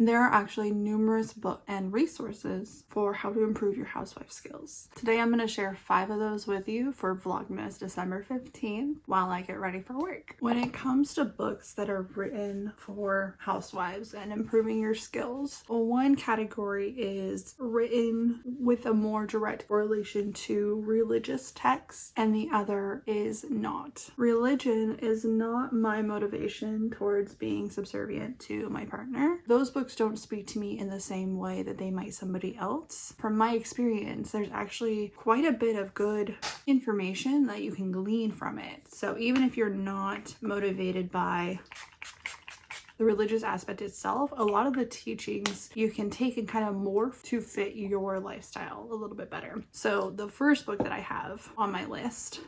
There are actually numerous books and resources for how to improve your housewife skills. Today I'm going to share 5 of those with you for Vlogmas December 15th while I get ready for work. When it comes to books that are written for housewives and improving your skills, one category is written with a more direct correlation to religious texts and the other is not. Religion is not my motivation towards being subservient to my partner. Those books don't speak to me in the same way that they might somebody else. From my experience, there's actually quite a bit of good information that you can glean from it. So even if you're not motivated by the religious aspect itself, a lot of the teachings you can take and kind of morph to fit your lifestyle a little bit better. So the first book that I have on my list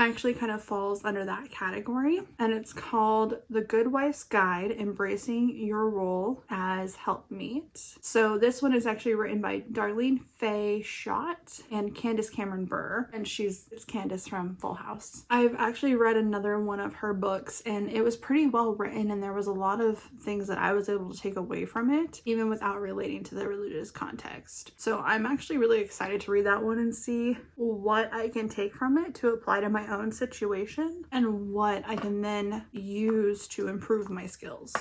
actually kind of falls under that category, and it's called The Good Wife's Guide: Embracing Your Role as Helpmeet. So this one is actually written by Darlene Faye Schott and Candace Cameron Burr, and it's Candace from Full House. I've actually read another one of her books and it was pretty well written, and there was a lot of things that I was able to take away from it even without relating to the religious context. So I'm actually really excited to read that one and see what I can take from it to apply to my own situation and what I can then use to improve my skills.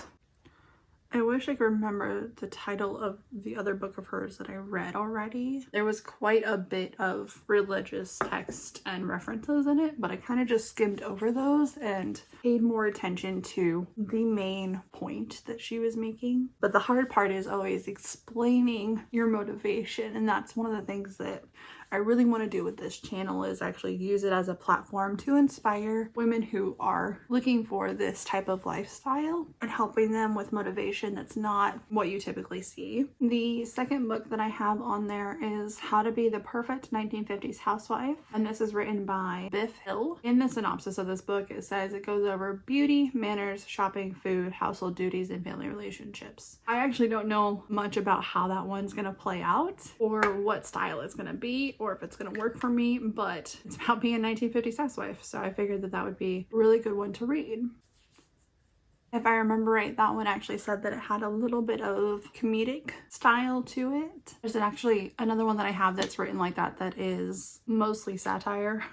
I wish I could remember the title of the other book of hers that I read already. There was quite a bit of religious text and references in it, but I kind of just skimmed over those and paid more attention to the main point that she was making. But the hard part is always explaining your motivation, and that's one of the things that I really want to do with this channel, is actually use it as a platform to inspire women who are looking for this type of lifestyle and helping them with motivation that's not what you typically see. The second book that I have on there is How to Be the Perfect 1950s Housewife, and this is written by Biff Hill. In the synopsis of this book, it says it goes over beauty, manners, shopping, food, household duties, and family relationships. I actually don't know much about how that one's going to play out or what style it's going to be, or if it's going to work for me, but it's about being a 1950s housewife, so I figured that would be a really good one to read. If I remember right, that one actually said that it had a little bit of comedic style to it. There's actually another one that I have that's written like that is mostly satire.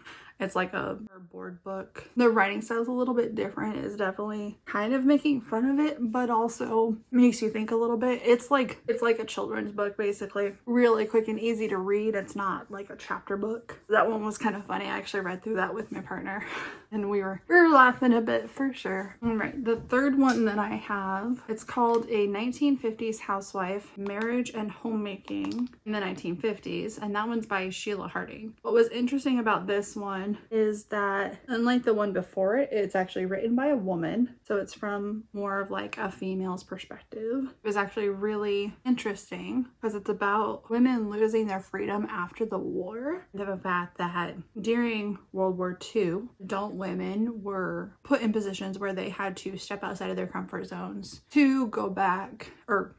It's like a board book. The writing style is a little bit different. It's definitely kind of making fun of it, but also makes you think a little bit. It's like a children's book, basically. Really quick and easy to read. It's not like a chapter book. That one was kind of funny. I actually read through that with my partner and we were laughing a bit for sure. All right, the third one that I have, it's called A 1950s Housewife: Marriage and Homemaking in the 1950s, and that one's by Sheila Harding. What was interesting about this one is that, unlike the one before it, it's actually written by a woman, so it's from more of like a female's perspective. It was actually really interesting because it's about women losing their freedom after the war. The fact that during World War II, adult women were put in positions where they had to step outside of their comfort zones to go back or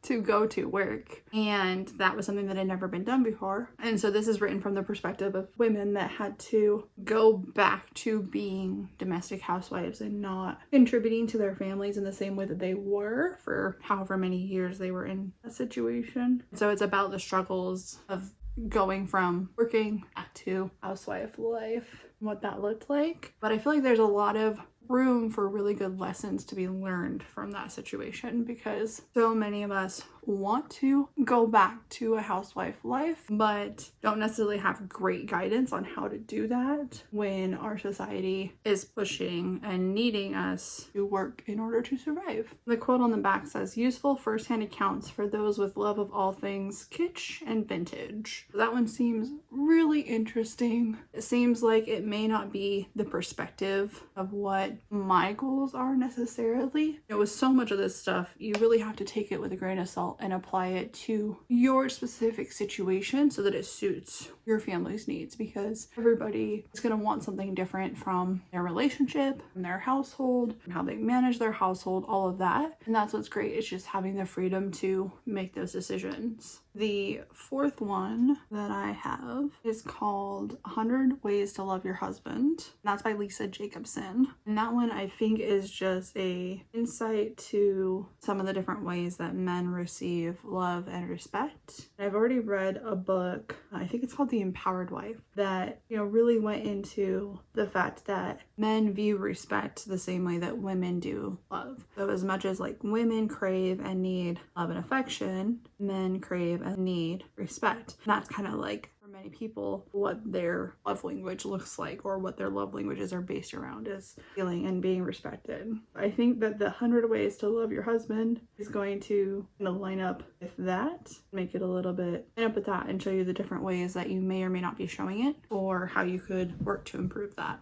to go to work, and that was something that had never been done before. And so this is written from the perspective of women that had to go back to being domestic housewives and not contributing to their families in the same way that they were for however many years they were in a situation. So it's about the struggles of going from working back to housewife life, what that looked like. But I feel like there's a lot of room for really good lessons to be learned from that situation, because so many of us want to go back to a housewife life but don't necessarily have great guidance on how to do that when our society is pushing and needing us to work in order to survive. The quote on the back says, "Useful first-hand accounts for those with love of all things kitsch and vintage." That one seems really interesting. It seems like it may not be the perspective of what my goals are necessarily. With so much of this stuff, you really have to take it with a grain of salt manual and apply it to your specific situation so that it suits your family's needs, because everybody is going to want something different from their relationship, from their household, and how they manage their household, all of that. And that's what's great. It's just having the freedom to make those decisions. The fourth one that I have is called 100 Ways to Love Your Husband. That's by Lisa Jacobson. And that one I think is just a insight to some of the different ways that men receive love and respect. I've already read a book, I think it's called The Empowered Wife, that, really went into the fact that men view respect the same way that women do love. So as much as like women crave and need love and affection, men crave and need respect. And that's kind of like, for many people, what their love language looks like, or what their love languages are based around, is feeling and being respected. I think that the 100 Ways to Love Your Husband is going to line up with that, make it a little bit line up with that, and show you the different ways that you may or may not be showing it, or how you could work to improve that.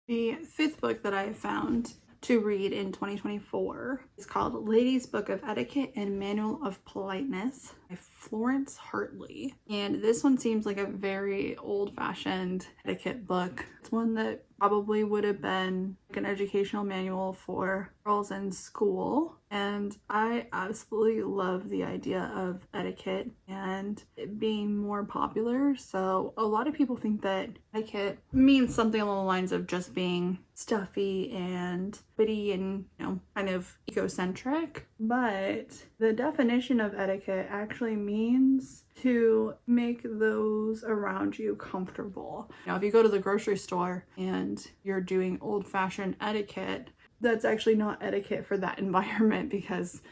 The fifth book that I found to read in 2024 is called Ladies' Book of Etiquette and Manual of Politeness by Florence Hartley. And this one seems like a very old-fashioned etiquette book. It's one that probably would have been like an educational manual for girls in school. And I absolutely love the idea of etiquette and it being more popular. So a lot of people think that etiquette means something along the lines of just being stuffy and witty and, kind of egocentric. But the definition of etiquette actually means to make those around you comfortable. If you go to the grocery store and you're doing old-fashioned etiquette, that's actually not etiquette for that environment, because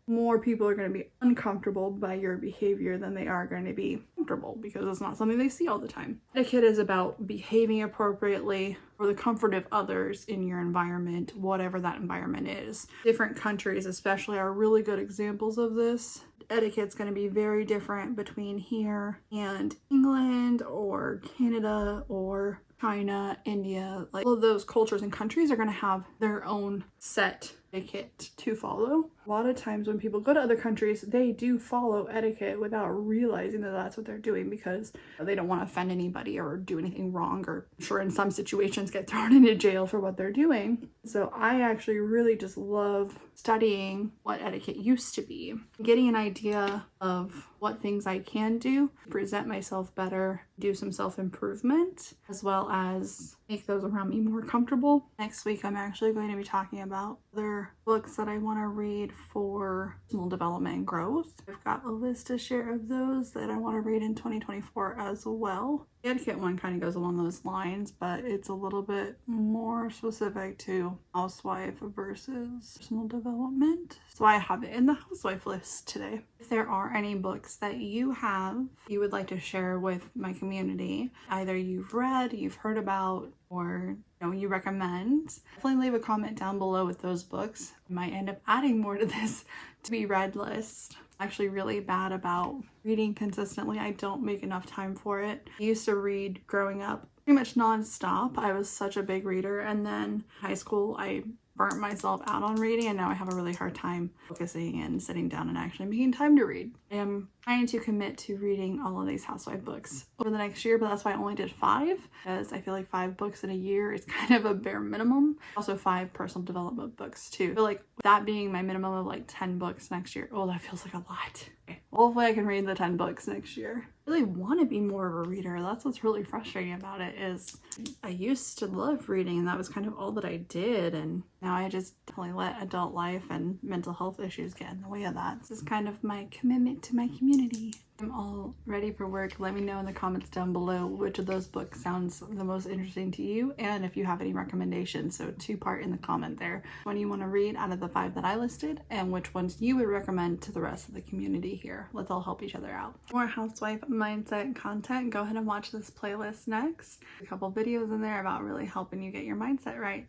more people are going to be uncomfortable by your behavior than they are going to be comfortable, because it's not something they see all the time. Etiquette is about behaving appropriately for the comfort of others in your environment, whatever that environment is. Different countries especially are really good examples of this. Etiquette's going to be very different between here and England or Canada or China, India. Like, all of those cultures and countries are going to have their own set etiquette to follow. A lot of times when people go to other countries, they do follow etiquette without realizing that that's what they're doing, because they don't want to offend anybody or do anything wrong, or I'm sure in some situations get thrown into jail for what they're doing. So I actually really just love studying what etiquette used to be, getting an idea of what things I can do to present myself better, do some self-improvement, as well as make those around me more comfortable. Next week, I'm actually going to be talking about other books that I want to read for personal development and growth. I've got a list to share of those that I want to read in 2024 as well. The etiquette one kind of goes along those lines, but it's a little bit more specific to Housewife versus personal development. So I have it in the Housewife list today. If there are any books that you would like to share with my community, either you've read, you've heard about, or you recommend, definitely leave a comment down below with those books. I might end up adding more to this to be read list. I'm actually really bad about reading consistently. I don't make enough time for it. I used to read growing up pretty much nonstop. I was such a big reader, and then high school I burnt myself out on reading, and now I have a really hard time focusing and sitting down and actually making time to read. I am trying to commit to reading all of these Housewife books over the next year, but that's why I only did 5, because I feel like 5 books in a year is kind of a bare minimum. Also 5 personal development books too. I feel like that being my minimum of like 10 books next year. Oh, that feels like a lot. Okay. Hopefully I can read the 10 books next year. I really want to be more of a reader. That's what's really frustrating about it, is I used to love reading and that was kind of all that I did, and now I just definitely let adult life and mental health issues get in the way of that. This is kind of my commitment to my community. I'm all ready for work. Let me know in the comments down below which of those books sounds the most interesting to you, and if you have any recommendations. So 2-part in the comment there. One you want to read out of the 5 that I listed, and which ones you would recommend to the rest of the community here. Let's all help each other out. More housewife mindset content. Go ahead and watch this playlist next. A couple videos in there about really helping you get your mindset right.